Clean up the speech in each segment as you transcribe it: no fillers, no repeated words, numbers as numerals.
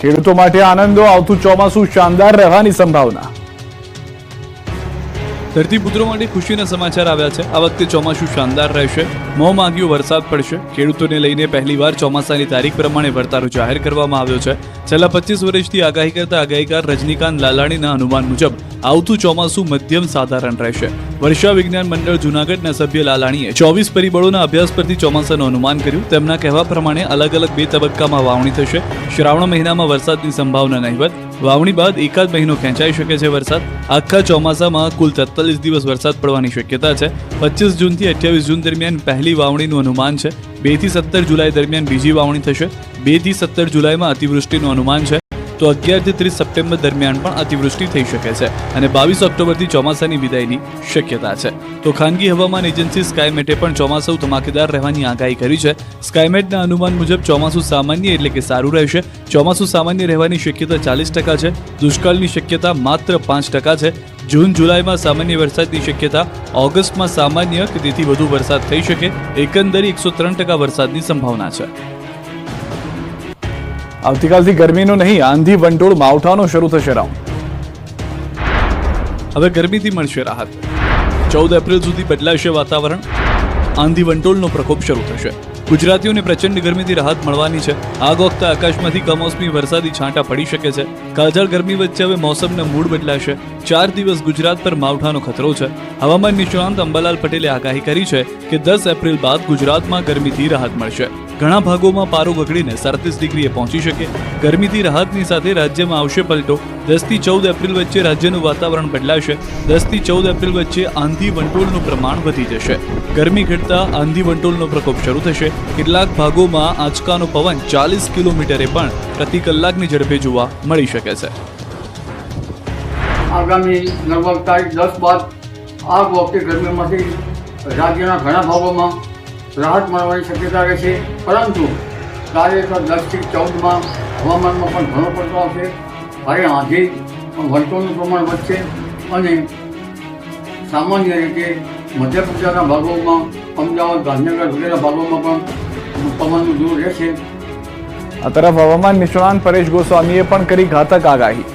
ખેડૂતો માટે આનંદો, આવતું ચોમાસું શાનદાર રહેવાની સંભાવના। ધરતીપુત્રો માટે ખુશીના સમાચાર આવ્યા છે। આ વખતે ચોમાસું શાનદાર રહેશે। મોં માંગ્યો વરસાદ પડશે। ખેડૂતોને લઈને પહેલીવાર ચોમાસાની તારીખ પ્રમાણે વર્તારો જાહેર કરવામાં આવ્યો છે। છેલ્લા 25 વર્ષથી આગાહી કરતા આગાહીકાર રજનીકાંત લાલાણીના અનુમાન મુજબ આવતું ચોમાસું મધ્યમ સાધારણ રહેશે। વર્ષા વિજ્ઞાન મંડળ જૂનાગઢના સભ્ય લાલાણીએ 24 પરિબળોના અભ્યાસ પરથી ચોમાસાનું અનુમાન કર્યું। તેમના કહેવા પ્રમાણે અલગ અલગ 2 તબક્કામાં વાવણી થશે। શ્રાવણ મહિનામાં વરસાદની સંભાવના નહીવત, વાવણી બાદ એકાદ મહિનો ખેંચાઈ શકે છે વરસાદ। આખા ચોમાસામાં કુલ 43 દિવસ વરસાદ પડવાની શક્યતા છે। 25 જૂનથી 28 જૂન દરમિયાન પહેલી વાવણીનું અનુમાન છે। 2 થી 17 જુલાઈ દરમિયાન બીજી વાવણી થશે। 2 થી 17 જુલાઈમાં અતિવૃષ્ટિનું અનુમાન છે, તો 11 થી 30 સપ્ટેમ્બર દરમિયાન પણ અતિવૃષ્ટિ થઈ શકે છે અને 22 ઓક્ટોબરથી ચોમાસાની વિદાયની શક્યતા છે। તો ખાનગી હવામાન એજન્સી સ્કાયમેટે પણ ચોમાસું ધમાકેદાર રહેવાની આગાહી કરી છે। સ્કાયમેટના અનુમાન મુજબ ચોમાસું સામાન્ય એટલે કે સારું રહેશે। ચોમાસું સામાન્ય રહેવાની શક્યતા 40% છે। દુષ્કાળની શક્યતા માત્ર 5% છે। જૂન જુલાઈમાં સામાન્ય વરસાદની શક્યતા, ઓગસ્ટમાં સામાન્ય કે તેથી વધુ વરસાદ થઈ શકે। એકંદરે 103% વરસાદની સંભાવના છે। આવતીકાલથી ગરમીનો નહીં, આંધી વંટોળ માવઠાનો શરૂ થશે રાઉન્ડ। હવે ગરમીથી મળશે રાહત। 14 એપ્રિલ સુધી બદલાશે વાતાવરણ। આંધી વંટોળનો પ્રકોપ શરૂ થશે। ગુજરાતીઓને પ્રચંડ ગરમીથી રાહત મળવાની છે। આગ વખતે આકાશમાંથી કમોસમી વરસાદી છાંટા પડી શકે છે। કાળઝાળ ગરમી વચ્ચે હવે મોસમના મૂડ બદલાશે। 4 દિવસ ગુજરાત પર માવઠાનો ખતરો છે। હવામાન નિષ્ણાંત અંબાલાલ પટેલે આગાહી કરી છે કે 10 એપ્રિલ બાદ ગુજરાતમાં ગરમીથી રાહત મળશે। ઘણા ભાગોમાં પારો ગગડીને 37 ડિગ્રીએ પહોંચી શકે। ગરમીથી રાહતની સાથે રાજ્યમાં આવશે પલટો। 10 થી 14 એપ્રિલ વચ્ચે રાજ્યનું વાતાવરણ બદલાશે। 10 થી 14 એપ્રિલ વચ્ચે આંધી વંટોળનું પ્રમાણ વધી જશે। ગરમી ઘટતા આંધી વંટોળનો પ્રકોપ શરૂ થશે। કેટલાક ભાગોમાં આંચકાનો પવન 40 કિલોમીટરે પણ પ્રતિ કલાકની ઝડપે જોવા મળી શકે છે। આગામી લગભગ તારીખ 10 બાદ આ વખતે ગરમીમાંથી રાજ્યના ઘણા ભાગોમાં રાહત મળવાની શક્યતા રહેશે, પરંતુ તારીખ 10 થી 14માં હવામાનમાં પણ ઘણો પડતો આવશે। ભારે આંધી વંટોળનું પ્રમાણ વધશે અને સામાન્ય રીતે મધ્ય ગુજરાતના ભાગોમાં, અમદાવાદ, ગાંધીનગર વગેરે ભાગોમાં પણ પવનનું જોર રહેશે। આ તરફ હવામાન નિષ્ણાંત પરેશ ગોસ્વામીએ પણ કરી ઘાતક આગાહી।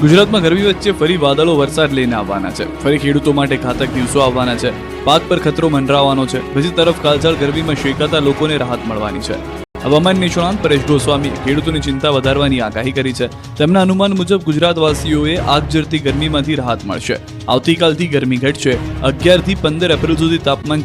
ગુજરાતમાં ગરમી વચ્ચે ફરી વાદળો વરસાદ લઈને આવવાના છે। ફરી ખેડૂતો માટે ઘાતક દિવસો આવવાના છે। પાક પર ખતરો મંડરાવાનો છે। બીજી તરફ કાળઝાળ ગરમીમાં શેકાતા લોકોને રાહત મળવાની છે। હવામાન નિષ્ણાંત પરેશ ગોસ્વામીએ ખેડૂતોની ચિંતા વધારવાની આગાહી કરી છે। તેમના અનુમાન મુજબ ગુજરાતવાસીઓએ આગ ઝરતી ગરમીમાંથી રાહત મળશે। આવતીકાલથી ગરમી ઘટશે। 11 થી 15 એપ્રિલ સુધી તાપમાન